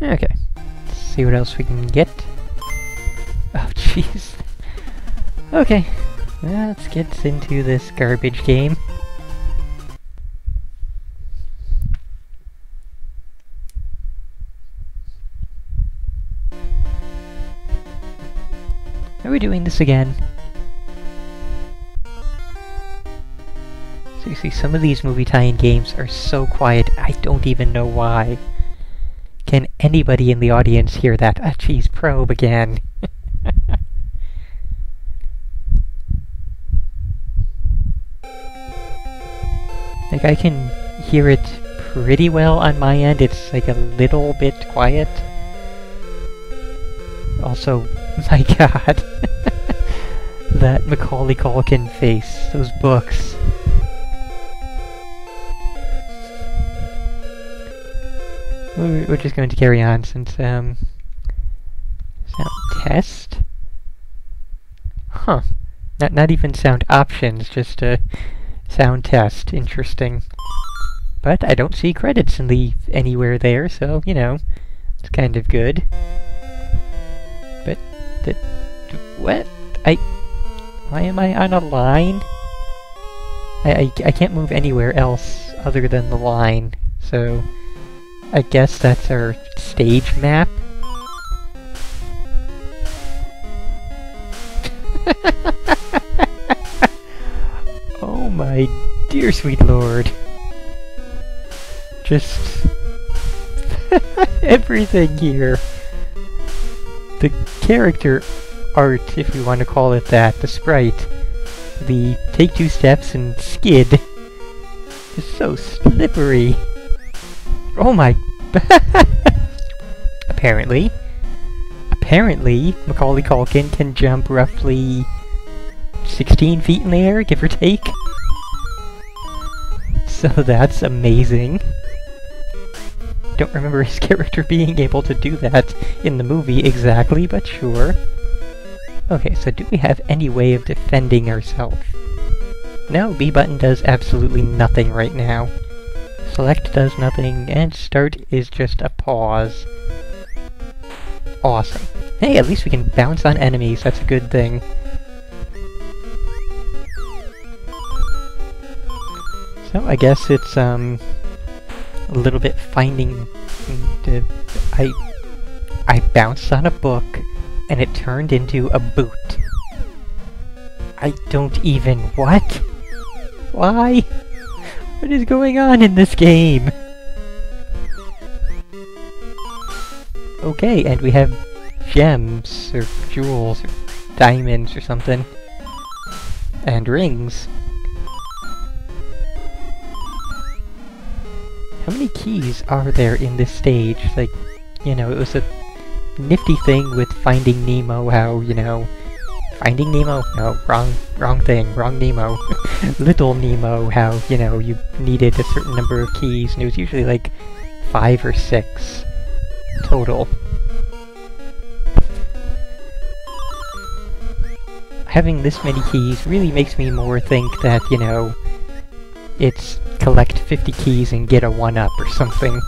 Okay, let's see what else we can get. Oh, jeez. Okay, let's get into this garbage game. Are we doing this again? Seriously, some of these movie tie-in games are so quiet, I don't even know why. Can anybody in the audience hear that? Ah, geez, probe again. Like, I can hear it pretty well on my end. It's like a little bit quiet. Also, my god. That Macaulay Culkin face. Those books. We're just going to carry on since, sound test? Huh. Not even sound options, just a sound test. Interesting. But I don't see credits in anywhere there, so, you know, it's kind of good. But, what? Why am I on a line? I can't move anywhere else other than the line, so I guess that's our stage map. Oh my dear sweet lord. Just everything here. The character art, if we want to call it that, the sprite, the take 2 steps and skid, is so slippery. Oh my... Apparently, Macaulay Culkin can jump roughly 16 feet in the air, give or take. So that's amazing. Don't remember his character being able to do that in the movie exactly, but sure. Okay, so do we have any way of defending ourselves? No, B button does absolutely nothing right now. Select does nothing, and start is just a pause. Awesome. Hey, at least we can bounce on enemies, that's a good thing. So I guess it's, a little bit finding... I bounced on a book, and it turned into a boot. I don't even... What? Why? What is going on in this game? Okay, and we have gems, or jewels, or diamonds, or something. And rings. How many keys are there in this stage? Like, you know, it was a nifty thing with Finding Nemo, how, you know... Finding Nemo? No, wrong thing, wrong Nemo. Little Nemo, how, you know, you needed a certain number of keys, and it was usually like 5 or 6 total. Having this many keys really makes me more think that, you know, it's collect 50 keys and get a 1-up or something.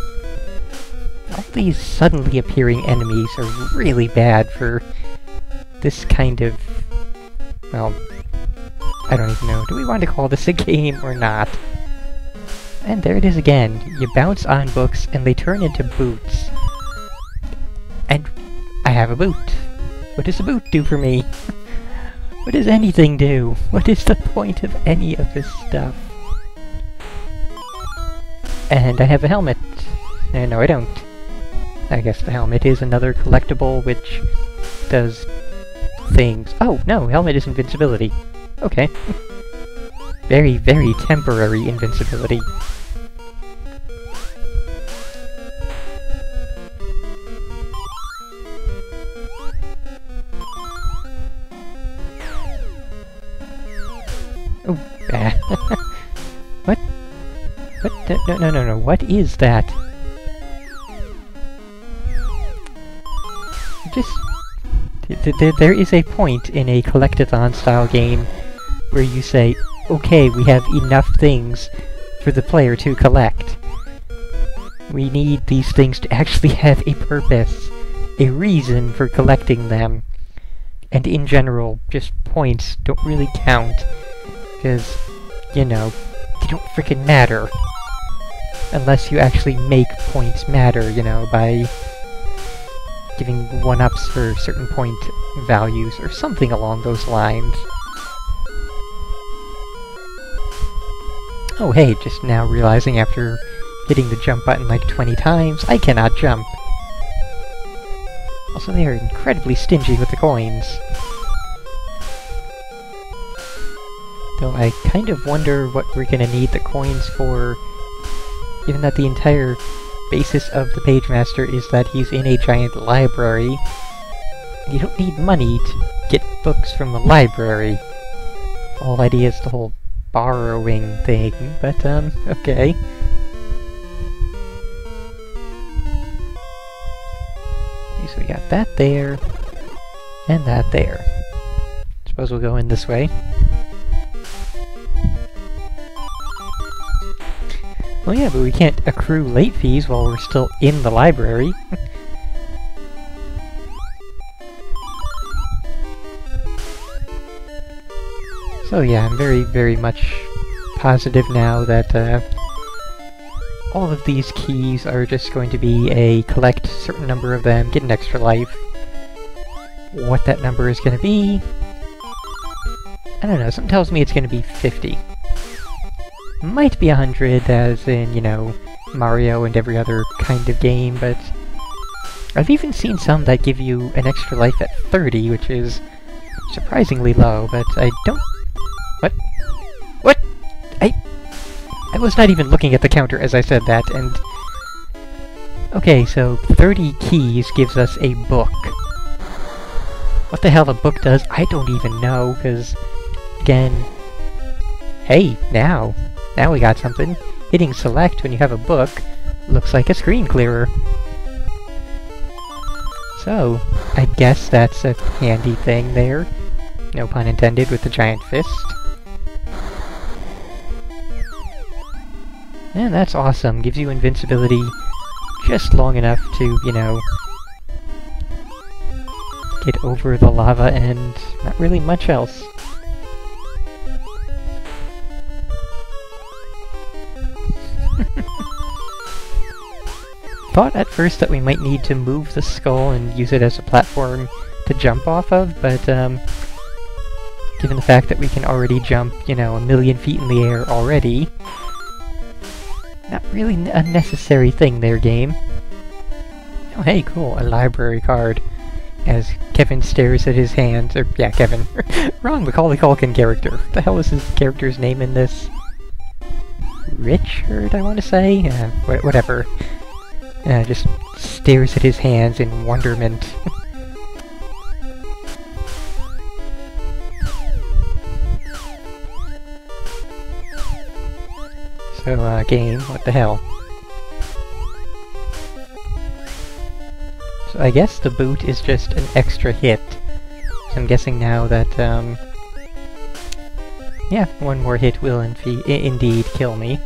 All these suddenly appearing enemies are really bad for this kind of... well, I don't even know. Do we want to call this a game or not? And there it is again. You bounce on books and they turn into boots. And I have a boot. What does a boot do for me? What does anything do? What is the point of any of this stuff? And I have a helmet. No, I don't. I guess the helmet is another collectible which does things. Oh, no, helmet is invincibility. Okay. Very, very temporary invincibility. Oh, what? What? No. What is that? Just... There is a point in a collectathon style game where you say, okay, we have enough things for the player to collect. We need these things to actually have a purpose, a reason for collecting them. And in general, just points don't really count, because, you know, they don't frickin' matter. Unless you actually make points matter, you know, by giving 1-ups for certain point values, or something along those lines. Oh hey, just now realizing after hitting the jump button like 20 times, I cannot jump. Also, they are incredibly stingy with the coins. Though I kind of wonder what we're gonna need the coins for, given that the entire basis of the Pagemaster is that he's in a giant library. You don't need money to get books from the library. The whole idea is the whole borrowing thing, but, okay. Okay, so we got that there, and that there. Suppose we'll go in this way. Well, yeah, but we can't accrue late fees while we're still in the library. So yeah, I'm very, very much positive now that all of these keys are just going to be a collect a certain number of them, get an extra life. What that number is going to be, I don't know, something tells me it's going to be 50. Might be 100, as in, you know, Mario and every other kind of game, but I've even seen some that give you an extra life at 30, which is surprisingly low, but I don't... What? What? I was not even looking at the counter as I said that, and... Okay, so 30 keys gives us a book. What the hell a book does, I don't even know, because, again... Hey, now we got something. Hitting select when you have a book looks like a screen clearer. So, I guess that's a handy thing there. No pun intended with the giant fist. And that's awesome. Gives you invincibility just long enough to, you know, get over the lava and not really much else. Thought at first that we might need to move the skull and use it as a platform to jump off of, but given the fact that we can already jump, you know, 1,000,000 feet in the air already, not really a necessary thing there, game. Oh hey, cool, a library card. As Kevin stares at his hands, or yeah, Kevin. Wrong, Macaulay Culkin character. What the hell was his character's name in this? Richard, I want to say? Whatever. Just stares at his hands in wonderment. So, game, what the hell? So I guess the boot is just an extra hit. So I'm guessing now that, yeah, one more hit will indeed kill me.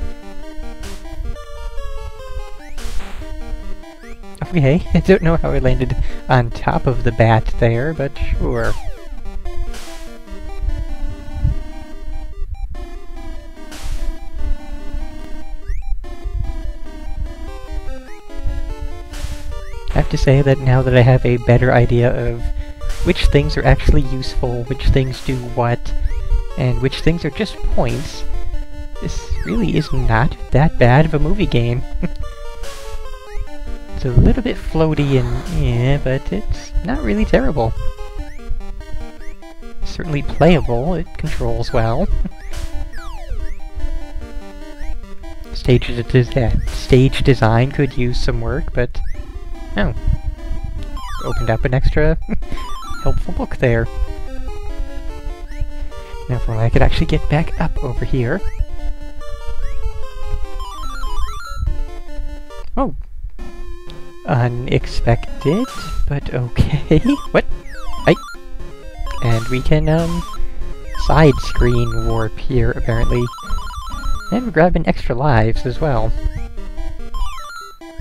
Okay, I don't know how I landed on top of the bat there, but sure. I have to say that now that I have a better idea of which things are actually useful, which things do what, and which things are just points, this really is not that bad of a movie game. It's a little bit floaty and yeah, but it's not really terrible. Certainly playable, it controls well. Stage design could use some work, but oh, opened up an extra helpful book there. Now if only I could actually get back up over here. Oh. Unexpected, but okay. What? And we can, side screen warp here, apparently. And we're grabbing extra lives as well.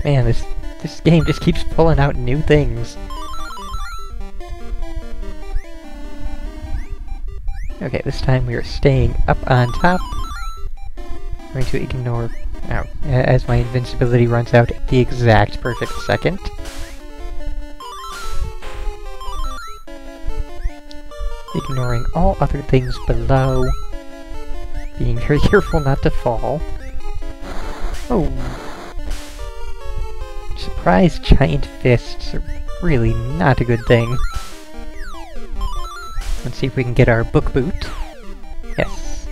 Man, this game just keeps pulling out new things. Okay, this time we are staying up on top. I'm going to ignore... Oh, as my invincibility runs out at the exact perfect second. Ignoring all other things below. Being very careful not to fall. Oh. Surprise giant fists are really not a good thing. Let's see if we can get our book boot. Yes.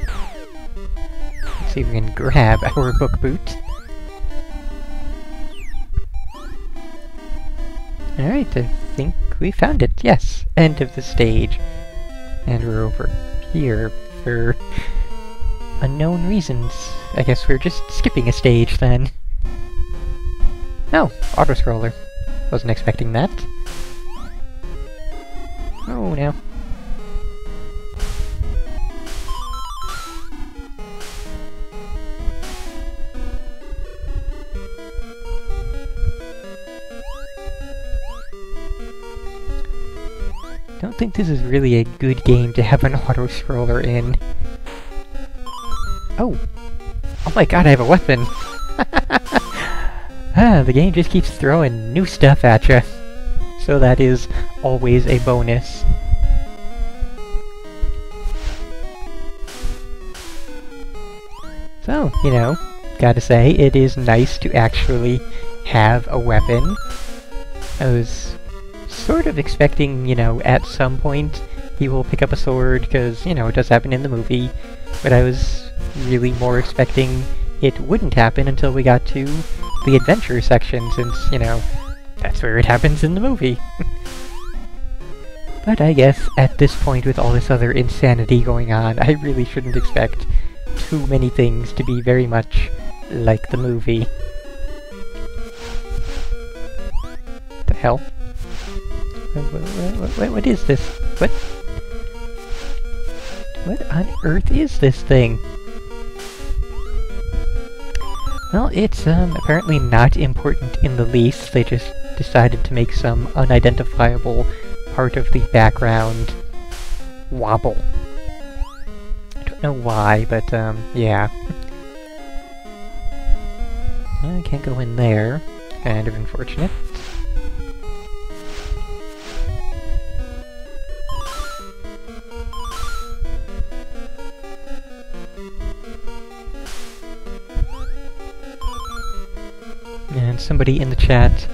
Let's see if we can grab our book boot. Alright, I think we found it. Yes, end of the stage. And we're over here for unknown reasons. I guess we're just skipping a stage then. Oh, auto-scroller. Wasn't expecting that. Oh no. Don't think this is really a good game to have an auto-scroller in. Oh! Oh my god, I have a weapon! The game just keeps throwing new stuff at you. So that is always a bonus. So, you know, gotta say, it is nice to actually have a weapon. I was sort of expecting, you know, at some point he will pick up a sword, because, you know, it does happen in the movie, but I was really more expecting it wouldn't happen until we got to the adventure section, since, you know, that's where it happens in the movie. But I guess, at this point with all this other insanity going on, I really shouldn't expect too many things to be very much like the movie. The hell? What is this? What on earth is this thing? Well, it's apparently not important in the least. They just decided to make some unidentifiable part of the background wobble. I don't know why, but yeah. I can't go in there. Kind of unfortunate. And somebody in the chat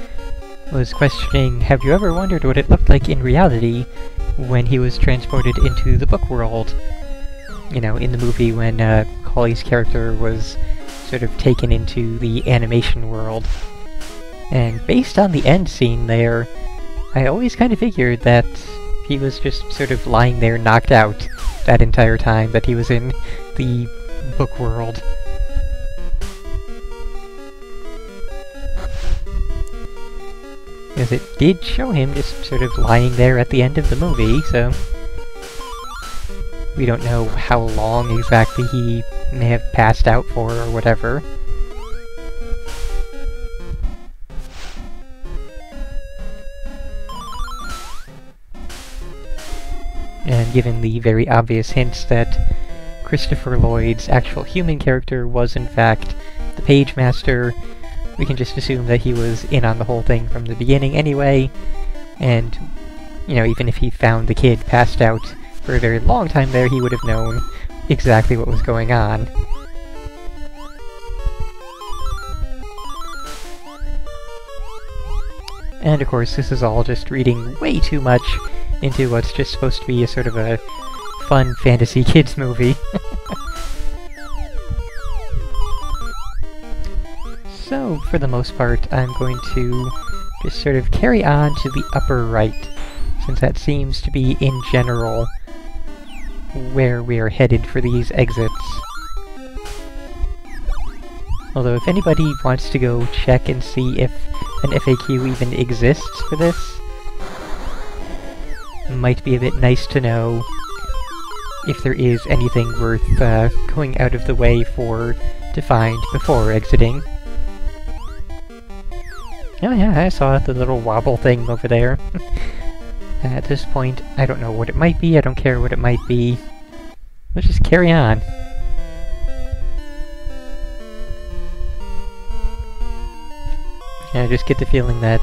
was questioning, have you ever wondered what it looked like in reality when he was transported into the book world? You know, in the movie when Collie's character was sort of taken into the animation world. And based on the end scene there, I always kind of figured that he was just sort of lying there knocked out that entire time that he was in the book world. Because it did show him just sort of lying there at the end of the movie, so we don't know how long exactly he may have passed out for or whatever. And given the very obvious hints that Christopher Lloyd's actual human character was in fact the Pagemaster, we can just assume that he was in on the whole thing from the beginning anyway, and, you know, even if he found the kid passed out for a very long time there, he would have known exactly what was going on. And of course, this is all just reading way too much into what's just supposed to be a sort of a fun fantasy kids movie. So, for the most part, I'm going to just sort of carry on to the upper right, since that seems to be, in general, where we are headed for these exits. Although, if anybody wants to go check and see if an FAQ even exists for this, it might be a bit nice to know if there is anything worth going out of the way for to find before exiting. Oh yeah, I saw the little wobble thing over there. At this point, I don't know what it might be, I don't care what it might be. Let's just carry on. I just get the feeling that,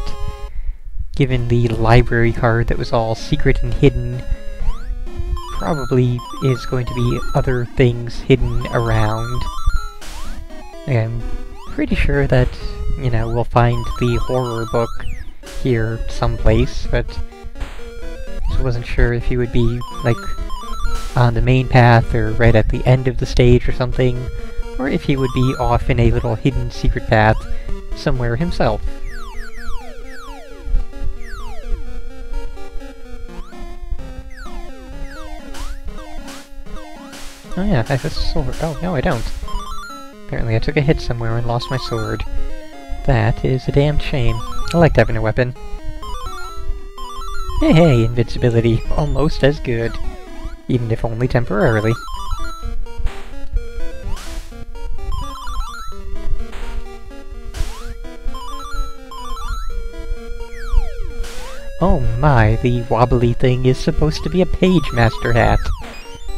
given the library card that was all secret and hidden, probably is going to be other things hidden around. I'm pretty sure that, you know, we'll find the horror book here someplace, but just wasn't sure if he would be, like, on the main path or right at the end of the stage or something, or if he would be off in a little hidden secret path somewhere himself. Oh yeah, I have a sword. Oh, no I don't. Apparently I took a hit somewhere and lost my sword. That is a damned shame. I liked having a weapon. Hey hey, invincibility. Almost as good. Even if only temporarily. Oh my, the wobbly thing is supposed to be a Pagemaster hat.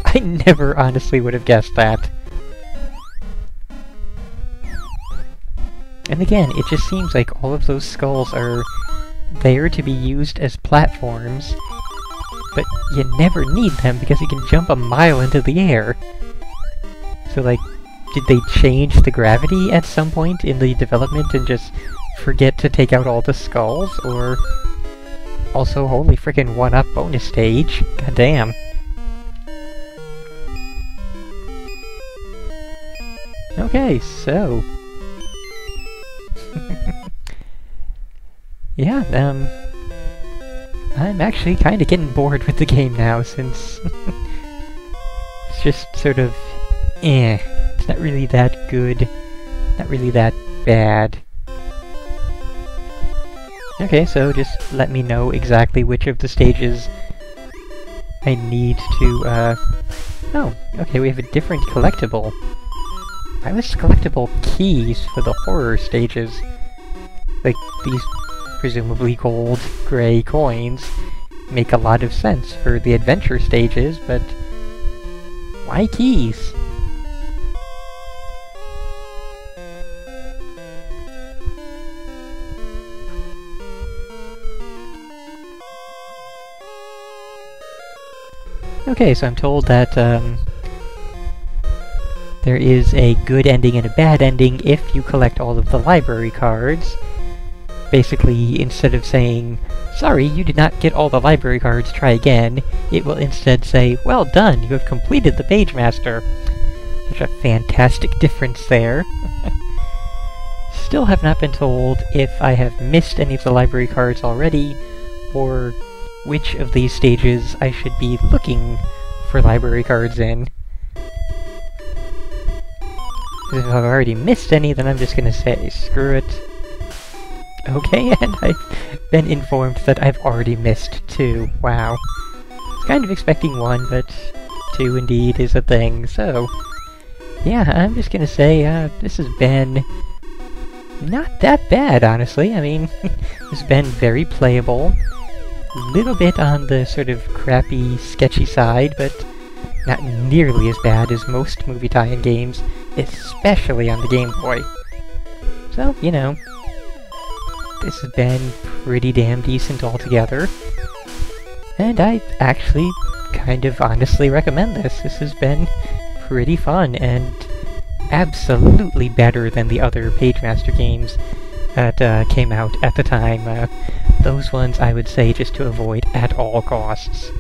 I never honestly would have guessed that. And again, it just seems like all of those skulls are there to be used as platforms, but you never need them because you can jump a mile into the air. So like, did they change the gravity at some point in the development and just forget to take out all the skulls? Or also, holy frickin' 1-up bonus stage. Goddamn. Okay, so... yeah, I'm actually kinda getting bored with the game now, since... it's just sort of... It's not really that good. Not really that bad. Okay, so just let me know exactly which of the stages I need to, Oh, okay, we have a different collectible. Why was collectible keys for the horror stages? Like, these presumably gold, gray coins make a lot of sense for the adventure stages, but why keys? Okay, so I'm told that, there is a good ending and a bad ending if you collect all of the library cards. Basically, instead of saying, sorry, you did not get all the library cards, try again, it will instead say, well done, you have completed the Pagemaster. Such a fantastic difference there. Still have not been told if I have missed any of the library cards already, or which of these stages I should be looking for library cards in. If I've already missed any, then I'm just gonna say, screw it. Okay, and I've been informed that I've already missed 2. Wow. I was kind of expecting 1, but 2 indeed is a thing, so... yeah, I'm just gonna say, this has been... not that bad, honestly. I mean, it's been very playable. A little bit on the sort of crappy, sketchy side, but not nearly as bad as most movie tie-in games, especially on the Game Boy. So, you know, this has been pretty damn decent altogether. And I actually kind of honestly recommend this. This has been pretty fun, and absolutely better than the other Pagemaster games that came out at the time. Those ones I would say just to avoid at all costs.